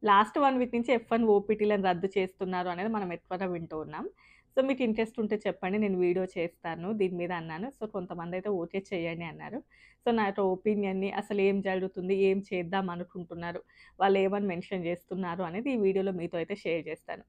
Last 1 week నుంచి F1 ఓపీటీలను రద్దు చేస్తున్నారు అనేది మనం ఎక్కువగా వింటూ ఉన్నాం. సో, మీకు ఇంట్రెస్ట్ ఉంటే చెప్పండి. నేను వీడియో చేస్తాను దీని మీద అన్నాను. సో, కొంతమందైతే ఓకే చేయండి అన్నారు. సో, నా యొక్క ఒపీనియన్‌ని అసలేం జరుగుతుంది? ఏం చేద్దాం అనుకుంటున్నారు? వాళ్ళేమని మెన్షన్ చేస్తున్నారు అనేది ఈ వీడియోలో మీతో అయితే షేర్ చేస్తాను.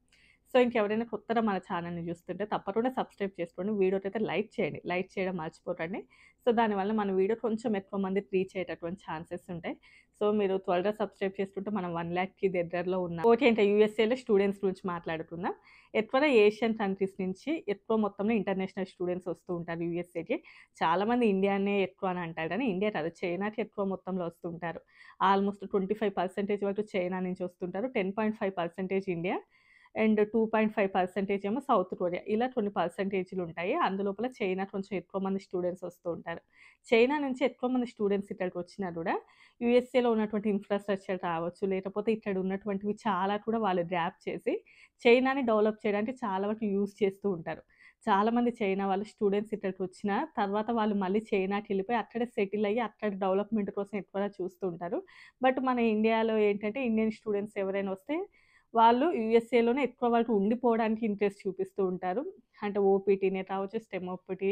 సో, ఇంకెవరైనా కొత్తగా మన ఛానెల్‌ని చూస్తుంటే తప్పకుండా సబ్స్క్రైబ్ చేసుకోండి. వీడియోకైతే లైక్ చేయండి. లైక్ చేయడం మర్చిపోకండి. సో, దానివల్ల మన వీడియో కొంచెం ఎక్కువ మందికి రీచ్ అయ్యేటటువంటి ఛాన్సెస్ ఉంటాయి. సో, మీరు త్వరగా సబ్స్క్రైబ్ చేసుకుంటే మనం 1,00,000కి దగ్గరలో ఉన్నాం. ఓకే. ఇంకా యూఎస్ఏలో స్టూడెంట్స్ గురించి మాట్లాడుకుందాం. ఎక్కువగా ఏషియన్ కంట్రీస్ నుంచి ఎక్కువ మొత్తంలో ఇంటర్నేషనల్ స్టూడెంట్స్ వస్తూ ఉంటారు యూఎస్ఏకి. చాలామంది ఇండియానే ఎక్కువ అని అంటారు కానీ ఇండియా కాదు, చైనాకి ఎక్కువ మొత్తంలో వస్తుంటారు. ఆల్మోస్ట్ 25% వరకు చైనా నుంచి వస్తుంటారు. 10.5% ఇండియా అండ్ 2.5% ఏమో సౌత్ కొరియా. ఇలా కొన్ని పర్సెంటేజ్‌లుంటాయి. అందులోపల చైనా కొంచెం ఎక్కువ మంది స్టూడెంట్స్ వస్తూ ఉంటారు. చైనా నుంచి ఎక్కువ మంది స్టూడెంట్స్ ఇక్కడికొచ్చినా గూడా యూఎస్ఏలో ఉన్నటువంటి ఇన్‌ఫ్రాస్ట్రక్చర్ కావచ్చు, లేకపోతే ఇక్కడ ఉన్నటువంటివి చాలా కూడా వాళ్ళు గ్రాబ్ చేసి చైనాని డెవలప్ చేయడానికి చాలా వరకు యూజ్ చేస్తూ ఉంటారు. చాలామంది చైనా వాళ్ళు స్టూడెంట్స్ ఇక్కడికొచ్చిన తర్వాత వాళ్ళు మళ్ళీ చైనాకెళ్ళిపోయి అక్కడే సెటిల్ అయ్యి అక్కడ డెవలప్‌మెంట్ కోసం ఎక్కువగా చూస్తూ ఉంటారు. బట్ మన ఇండియాలో ఏంటంటే ఇండియన్ స్టూడెంట్స్ ఎవరైనా వస్తే వాళ్ళు యూఎస్ఏలోనే ఎక్కువ వరకు ఉండిపోవడానికి ఇంట్రెస్ట్ చూపిస్తూ ఉంటారు. అంటే ఓపీటీనే కావచ్చు, STEM OPT,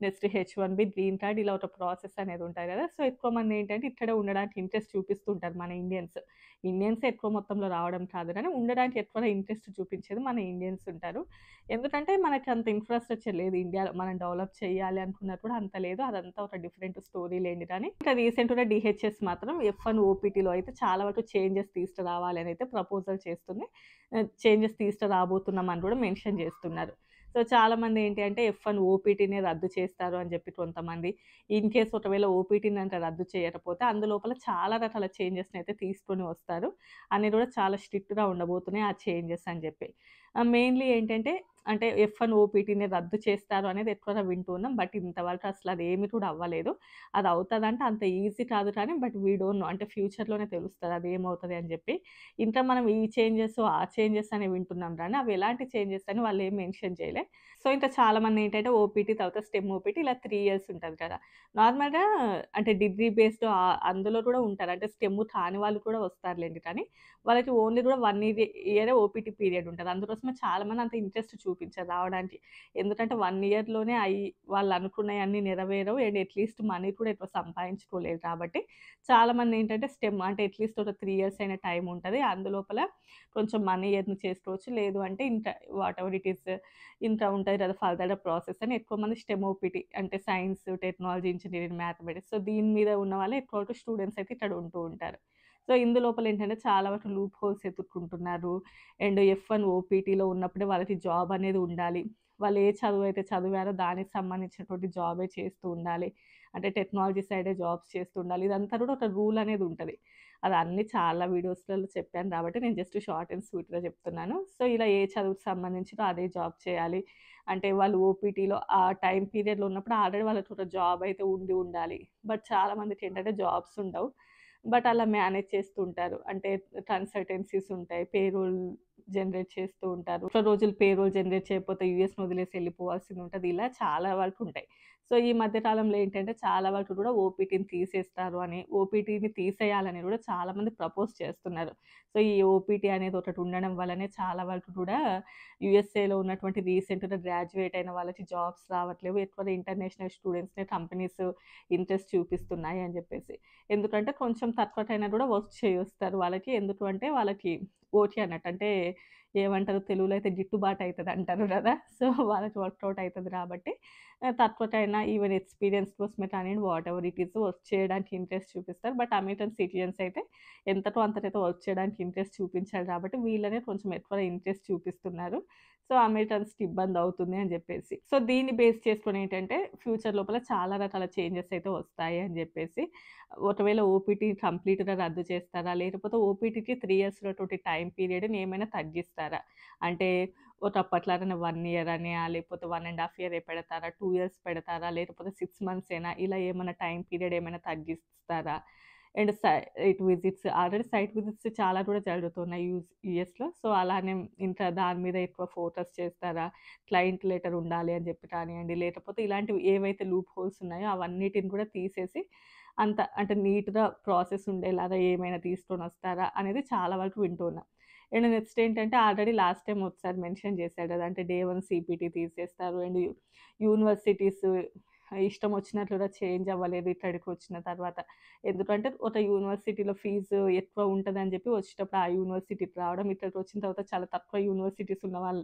next H-1B, green card ఇలా ఒక ప్రాసెస్ అనేది ఉంటాయి గదా! సో, ఎక్కువ మంది ఏంటంటే ఇక్కడే ఉండడానికి ఇంట్రెస్ట్ చూపిస్తూ ఉంటారు మన ఇండియన్స్. ఇండియన్సే ఎక్కువ మొత్తంలో రావడం కాదు గానీ, ఉండడానికి ఎక్కువగా ఇంట్రెస్ట్ చూపించేది మన ఇండియన్స్ ఉంటారు. ఎందుకంటే మనకి అంత ఇన్‌ఫ్రాస్ట్రక్చర్ లేదు ఇండియాలో. మనం డెవలప్ చేయాలి అనుకున్నా కూడా అంత లేదు. అదంతా ఒక డిఫరెంట్ స్టోరీ లేండి కానీ, ఇంకా రీసెంట్‌గా డీహెచ్ఎస్ మాత్రం ఎఫ్-1 ఓపీటీలో అయితే చాలా వరకు చేంజెస్ తీసుకురావాలి అని అయితే ప్రపోజల్ చేస్తుంది. చేంజెస్ తీసుకురాబోతున్నాం అని కూడా మెన్షన్ చేస్తున్నారు. సో, చాలామంది ఏంటి అంటే ఎఫ్-1 ఓపీటీనే రద్దు చేస్తారు అని చెప్పి కొంతమంది. ఇన్ కేస్ ఒకవేళ ఓపీటీని గనుక రద్దు చేయకపోతే అందులోపల చాలా రకాల చేంజెస్‌నైతే తీసుకొని వస్తారు. అన్ని కూడా చాలా స్ట్రిక్ట్‌గా ఉండబోతున్నాయి ఆ చేంజెస్ అని చెప్పి. మెయిన్‌లీ ఏంటంటే అంటే ఎఫ్-1 ఓపీటీని రద్దు చేస్తారు అనేది ఎక్కువగా వింటూ ఉన్నాం. బట్ ఇంతవరకు అసలు అదేమి కూడా అవ్వలేదు. అది అవుతదంటే అంత ఈజీ కాదు కానీ బట్ వి డోంట్ నో. అంటే ఫ్యూచర్‌లోనే తెలుస్తది అదేమవుతది అని చెప్పి. ఇంకా మనం ఈ చేంజెస్, ఆ చేంజెస్ అని వింటున్నాం గానీ అవి ఎలాంటి చేంజెస్ అని వాళ్ళేం మెన్షన్ చేయలే. సో, ఇంకా చాలామంది ఏంటంటే ఓపీటీ తర్వాత స్టెమ్ ఓపీటీ ఇలా 3 ఇయర్స్ ఉంటది కదా! నార్మల్‌గా అంటే డిగ్రీ బేస్డ్ అందులో కూడా ఉంటారు. అంటే స్టెమ్ కాని వాళ్ళు కూడా వస్తారులెండి కానీ, వాళ్ళకి ఓన్లీ కూడా 1 ఇయరే ఓపీటీ పీరియడ్ ఉంటది. అందుకోసమే చాలామంది అంత ఇంట్రెస్ట్ చూపించరు రావడానికి. ఎందుకంటే 1 ఇయర్‌లోనే వాళ్ళు అనుకున్నయన్నీ నెరవేరవు. అండ్ అట్‌లీస్ట్ మనీ కూడా ఎక్కువ సంపాదించుకోలేరు కాబట్టి, చాలామంది ఏంటంటే స్టెమ్ అంటే అట్‌లీస్ట్ ఒక 3 ఇయర్స్ అయిన టైం ఉంటది. అందులోపల కొంచెం మనీ ఎర్న్ చేసుకోవచ్చు. లేదు అంటే ఇంకా వాటెవర్ ఇట్ ఈస్ ఇంకా ఉంటది కదా! ఫర్దర్‌గా ప్రాసెస్ అని ఎక్కువ మంది స్టెమ్ ఓపీటీ అంటే science, technology, engineering, mathematics. So, దీని మీద ఉన్న వాళ్ళే ఎక్కువ వరకు స్టూడెంట్స్ అయితే ఇక్కడ ఉంటూ ఉంటారు. సో, ఇందులోపల ఏంటంటే చాలా వరకు లూప్ హోల్స్ ఎతుక్కుంటున్నారు. అండ్ ఎఫ్-1 ఓపీటీలో ఉన్నప్పుడే వాళ్ళకి జాబ్ అనేది ఉండాలి. వాళ్ళు ఏ చదువైతే చదివారో దానికి సంబంధించినటువంటి జాబే చేస్తూ ఉండాలి. అంటే టెక్నాలజీ సైడే జాబ్స్ చేస్తూ ఉండాలి. ఇదంతా కూడా ఒక రూల్ అనేది ఉంటది. అది అన్నీ చాలా వీడియోస్‌లలో చెప్పాను కాబట్టి నేను జస్ట్ షార్ట్ అండ్ స్వీట్‌గా చెప్తున్నాను. సో, ఇలా ఏ చదువుకి సంబంధించినో అదే జాబ్ చేయాలి. అంటే వాళ్ళు ఓపీటీలో ఆ టైమ్ పీరియడ్‌లో ఉన్నప్పుడు ఆల్రెడీ వాళ్ళకి ఒక జాబ్ అయితే ఉండి ఉండాలి. బట్ చాలా మందికేంటంటే జాబ్స్ ఉండవు. బట్ అలా మేనేజ్ చేస్తూ ఉంటారు. అంటే కన్సల్టెన్సీస్ ఉంటాయి. పేరోల్ జనరేట్ చేస్తూ ఉంటారు. ఒక్క రోజులు పేరోల్ జనరేట్ చేయకపోతే యూఎస్‌ని వదిలేసి ఎళ్ళిపోవాల్సింది ఉంటది. ఇలా చాలా వరకు ఉంటాయి. సో, ఈ మధ్య కాలంలో ఏంటంటే చాలా వరకు కూడా ఓపీటీని తీసేస్తారు అని, ఓపీటీని తీసేయాలని కూడా చాలామంది ప్రపోజ్ చేస్తున్నారు. సో, ఈ ఓపీటీ అనేది ఒకటి ఉండడం వల్లనే చాలా వరకు కూడా యూఎస్ఏలో ఉన్నటువంటి రీసెంట్‌గా గ్రాడ్యుయేట్ అయిన వాళ్ళకి జాబ్స్ రావట్లేవు. ఎక్కువగా ఇంటర్నేషనల్ స్టూడెంట్స్‌నే కంపెనీస్ ఇంట్రెస్ట్ చూపిస్తున్నాయి అని చెప్పేసి. ఎందుకంటే కొంచెం తక్కువకైనా కూడా వర్క్ చేయొస్తారు వాళ్ళకి. ఎందుకు అంటే వాళ్ళకి ఓటీ అన్నట్టు. అంటే ఏమంటారు తెలుగులో అయితే గిట్టుబాటు అయితది అంటారు గదా! సో, వాళ్ళకి వర్కౌట్ అయితది కాబట్టి తక్కువకైనా ఈవెన్ ఎక్స్‌పీరియన్స్ కోసమే కానియండి వాటెవర్ ఇట్ ఈస్ వర్క్ చేయడానికి ఇంట్రెస్ట్ చూపిస్తారు. బట్ అమెరికన్ సిటిజన్స్ అయితే ఎంతటో అంతటైతే వర్క్ చేయడానికి ఇంట్రెస్ట్ చూపించాలి కాబట్టి వీళ్ళనే కొంచెం ఎక్కువ ఇంట్రెస్ట్ చూపిస్తున్నారు. సో, అమెరికన్స్‌కి ఇబ్బందవుతుంది అని జెప్పేసి. సో, దీన్ని బేస్ చేసుకొని ఏంటంటే ఫ్యూచర్ లోపల చాలా రకాల చేంజెస్ అయితే వస్తాయి అని జెప్పేసి ఒకవేళ ఓపీటీ కంప్లీట్‌గా రద్దు చేస్తారా? లేకపోతే ఓపీటీకి 3 ఇయర్స్‌లోటువంటి టైమ్ పీరియడ్‌ని ఏమైనా తగ్గిస్తారా? అంటే ఒకప్పట్లాగానే 1 ఇయర్ అనా? లేకపోతే 1 ½ ఇయరే పెడతారా? 2 ఇయర్స్ పెడతారా? లేకపోతే 6 మంత్సేనా? ఇలా ఏమన్నా టైమ్ పీరియడ్ ఏమైనా తగ్గిస్తారా? And site visits already site visits చాలా కూడా జరుగుతున్నాయి యూఎస్‌లో. సో, అలానే ఇంకా దాని మీద ఎక్కువ ఫోకస్ చేస్తారా? క్లయింట్ లెటర్ ఉండాలి అని చెప్పి కానియండి, లేకపోతే ఇలాంటివి ఏవైతే లూప్ హోల్స్ ఉన్నాయో అవన్నిటిని కూడా తీసేసి అంత అంటే నీట్‌గా ప్రాసెస్ ఉండేలాగా ఏమైనా తీసుకొనొస్తారా అనేది చాలా వరకు వింటూ ఉన్నా. అండ్ నెక్స్ట్ ఏంటంటే ఆల్రెడీ లాస్ట్ టైమ్ ఒకసారి మెన్షన్ చేశాడు కదా! అంటే డే 1 సీపీటీ తీసేస్తారు అండ్ యూనివర్సిటీస్ ఇష్టం వచ్చినట్లుగా చేంజ్ అవ్వలేదు ఇక్కడికొచ్చిన తర్వాత. ఎందుకంటే ఒక యూనివర్సిటీలో ఫీజు ఎక్కువ ఉంటదని చెప్పి వచ్చేటప్పుడు ఆ యూనివర్సిటీకి రావడం, ఇక్కడికొచ్చిన తర్వాత చాలా తక్కువ యూనివర్సిటీస్ ఉన్న వాళ్ళ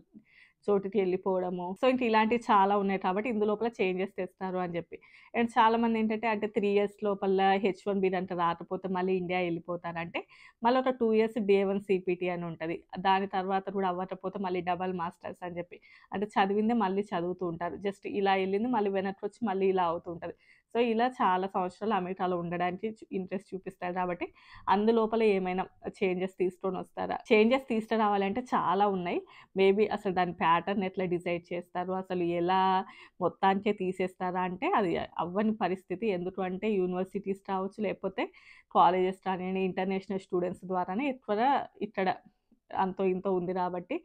చోటికి ఎళ్ళిపోవడము. సో, ఇంక ఇలాంటివి చాలా ఉన్నాయి కాబట్టి ఇందులోపల చేంజెస్ తెస్తారు అని జెప్పి. అండ్ చాలామందేంటంటే అంటే 3 ఇయర్స్ లోపల హెచ్-1బీ గనుక రాకపోతే మళ్ళీ ఇండియా ఎళ్ళిపోతారంటే, మళ్ళీ ఒక 2 ఇయర్స్ డే 1 సీపీటీ అని ఉంటది. దాని తర్వాత కూడా అవ్వకపోతే మళ్ళీ డబుల్ మాస్టర్స్ అని జెప్పి. అంటే చదివిందే మళ్ళీ చదువుతూ ఉంటారు. జస్ట్ ఇలా ఎళ్ళింది మళ్ళీ వెనక్కొచ్చి మళ్ళీ ఇలా అవుతూ ఉంటది. సో, ఇలా చాలా సంవత్సరాలు అమెరికాలో ఉండడానికి ఇంట్రెస్ట్ చూపిస్తారు కాబట్టి, అందులోపల ఏమైనా చేంజెస్ తీసుకొనొస్తారా? చేంజెస్ తీసుకురావాలంటే చాలా ఉన్నాయి. మేబీ అసలు దాని ప్యాటర్న్ ఎట్లా డిసైడ్ చేస్తారు? అసలు ఎలా మొత్తానికే తీసేస్తారా అంటే అది అవ్వని పరిస్థితి. ఎందుకు అంటే యూనివర్సిటీస్ కావచ్చు, లేకపోతే కాలేజెస్ కానియండి, ఇంటర్నేషనల్ స్టూడెంట్స్ ద్వారానే ఎక్కువగా ఇక్కడ అంతో ఇంతో ఉంది కాబట్టి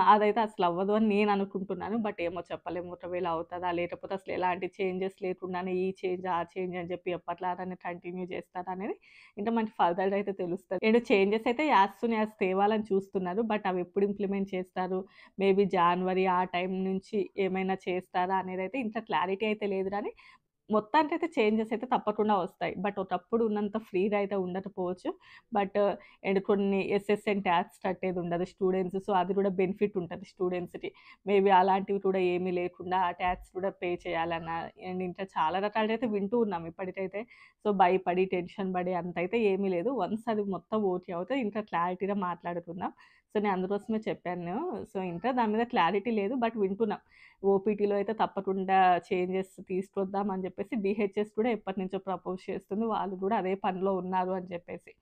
అదైతే అసలవ్వదు అని నేననుకుంటున్నాను. బట్ ఏమో చెప్పలేము. ఒకవేళ అవుతదా? లేకపోతే అసలు ఎలాంటి చేంజెస్ లేకుండానే ఈ చేంజ్, ఆ చేంజ్ అని చెప్పి ఎప్పట్లాగానే కంటిన్యూ చేస్తారా అనేది ఇంకా మనకి ఫర్దర్‌గా అయితే తెలుస్తది. అండ్ చేంజెస్ అయితే యాజ్ సూన్ యాజ్ తేవాలని చూస్తున్నారు. బట్ అవి ఎప్పుడు ఇంప్లిమెంట్ చేస్తారు? మేబీ జాన్వరి ఆ టైం నుంచి ఏమైనా చేస్తారా అనేదైతే ఇంకా క్లారిటీ అయితే లేదు గానీ మొత్తానికైతే చేంజెస్ అయితే తప్పకుండా వస్తాయి. బట్ ఒకప్పుడు ఉన్నంత ఫ్రీగా అయితే ఉండకపోవచ్చు. బట్ అండ్ కొన్ని ఎస్ఎస్ఎన్ ట్యాక్స్ కట్టేది ఉండదు స్టూడెంట్స్. సో, అది కూడా బెనిఫిట్ ఉంటది స్టూడెంట్స్‌కి. మేబీ అలాంటివి కూడా ఏమీ లేకుండా ఆ ట్యాక్స్ కూడా పే చేయాలన్న అండ్ ఇంకా చాలా రకాలైతే వింటూ ఉన్నాం ఇప్పటికైతే. సో, భయపడి, టెన్షన్ పడి అంతైతే ఏమీ లేదు. వన్స్ అది మొత్తం ఓకే అవుతే ఇంకా క్లారిటీగా మాట్లాడుకుందాం. సో, నేను అందుకోసమే చెప్పాను. సో, ఇంకా దాని మీద క్లారిటీ లేదు. బట్ వింటున్నాం. ఓపీటీలో అయితే తప్పకుండా చేంజెస్ తీసుకొద్దాం అని చెప్పేసి డీహెచ్ఎస్ కూడా ఎప్పటినుంచో ప్రపోజ్ చేస్తుంది. వాళ్ళు కూడా అదే పనిలో ఉన్నారు అని చెప్పేసి.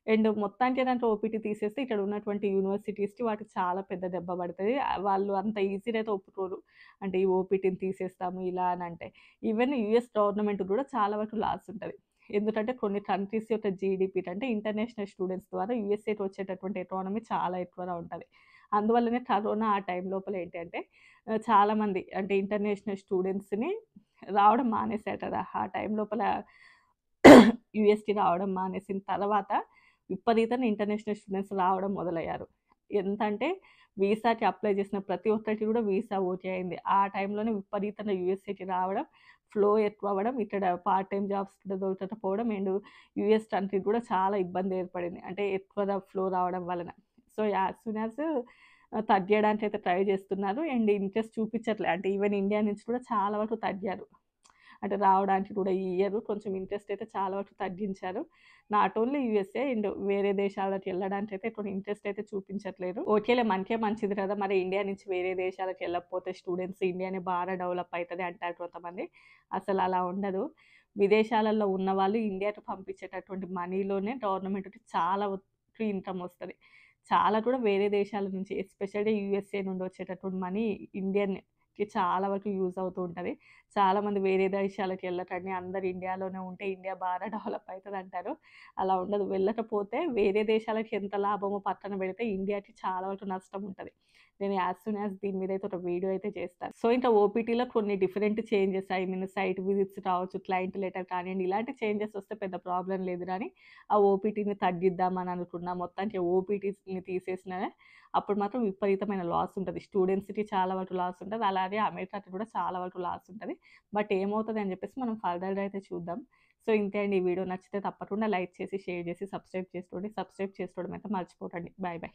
అండ్ మొత్తానికి ఏంటంటే ఓపీటీ తీసేస్తే ఇక్కడ ఉన్నటువంటి యూనివర్సిటీస్‌కి వాటికి చాలా పెద్ద దెబ్బ పడతది. వాళ్ళు అంత ఈజీగా అయితే ఒప్పుకోరు. అంటే ఈ ఓపీటీని తీసేస్తాము ఇలా అని అంటే. ఈవెన్ యూఎస్ గవర్నమెంట్ కూడా చాలా వరకు లాస్ ఉంటది. ఎందుకంటే కొన్ని కంట్రీస్ యొక్క జీడీపీ అంటే ఇంటర్నేషనల్ స్టూడెంట్స్ ద్వారా యూఎస్ఏకి వచ్చేటటువంటి ఎకానమీ చాలా ఎక్కువగా ఉంటది. అందువల్లనే కరోనా ఆ టైం లోపల ఏంటి అంటే చాలామంది అంటే ఇంటర్నేషనల్ స్టూడెంట్స్‌ని రావడం మానేసారు కదా! ఆ టైం లోపల యూఎస్‌కి రావడం మానేసిన తర్వాత విపరీతంగా ఇంటర్నేషనల్ స్టూడెంట్స్ రావడం మొదలయ్యారు. ఎంతంటే వీసాకి అప్లై చేసిన ప్రతి ఒక్కరికి కూడా వీసా ఓకే అయింది. ఆ టైంలోనే విపరీతంగా యూఎస్‌ఏకి రావడం, ఫ్లో ఎక్కువ అవ్వడం, ఇక్కడ పార్ట్ టైమ్ జాబ్స్ కూడా దొరకకపోవడం అండ్ యూఎస్ కంట్రీకి కూడా చాలా ఇబ్బంది ఏర్పడింది. అంటే ఎక్కువగా ఫ్లో రావడం వలన. సో, యాస్ సూన్ యాస్ తగ్గియడానికైతే ట్రై చేస్తున్నారు. అండ్ ఇంట్రెస్ట్ చూపించట్లే. అంటే ఈవెన్ ఇండియా నుంచి కూడా చాలా వరకు తగ్గారు. అంటే రావడానికి కూడా ఈ ఇయర్ కొంచెం ఇంట్రెస్ట్ అయితే చాలా వరకు తగ్గించారు. నాట్ ఓన్లీ యూఎస్ఏ అండ్ వేరే దేశాలకి ఎళ్ళడానికైతే కొన్ని ఇంట్రెస్ట్ అయితే చూపించట్లేదు. ఓకేలే మనకే మంచిది కదా! మరి ఇండియా నుంచి వేరే దేశాలకు ఎళ్ళకపోతే స్టూడెంట్స్ ఇండియానే బాగా డెవలప్ అయితది అంటారు కొంతమంది. అసలు అలా ఉండదు. విదేశాలలో ఉన్నవాళ్ళు ఇండియాకి పంపించేటటువంటి మనీలోనే గవర్నమెంట్‌కి చాలా వరకు ఇన్‌కమ్ వస్తది. చాలా కూడా వేరే దేశాల నుంచి ఎస్పెషల్లీ యూఎస్ఏ నుండి వచ్చేటటువంటి మనీ ఇండియన్‌కి చాలా వరకు యూజ్ అవుతూ ఉంటది. చాలామంది వేరే దేశాలకు ఎళ్ళకండి. అందరూ ఇండియాలోనే ఉంటే ఇండియా బాగా డెవలప్ అయితదంటారు. అలా ఉండదు. వెళ్ళకపోతే వేరే దేశాలకి ఎంత లాభమో పక్కన పెడితే ఇండియాకి చాలా వరకు నష్టం ఉంటది. నేను యాస్ సూన్ యాస్ దీని మీద అయితే ఒక వీడియో అయితే చేస్తాను. సో, ఇంకా ఓపీటీలో కొన్ని different changes I mean site visits కావచ్చు, క్లయింట్ లెటర్ కానియండి, ఇలాంటి చేంజెస్ వస్తే పెద్ద ప్రాబ్లమ్ లేదు గానీ, ఆ ఓపీటీని తగ్గిద్దామని అనుకున్నా. మొత్తానికి ఓపీటీస్‌ని తీసేసినా అప్పుడు మాత్రం విపరీతమైన లాస్ ఉంటది. స్టూడెంట్స్‌కి చాలా వరకు లాస్ ఉంటది. అలాగే అమెరికాకి కూడా చాలా వరకు లాస్ ఉంటది. బట్ ఏమవుతది అని చెప్పేసి మనం ఫర్దర్‌గా అయితే చూద్దాం. సో, ఇంతే అండి. ఈ వీడియో నచ్చితే తప్పకుండా లైక్ చేసి, షేర్ చేసి, సబ్స్క్రైబ్ చేసుకోండి. సబ్స్క్రైబ్ చేసుకోవడం అయితే మర్చిపోకండి. Bye bye.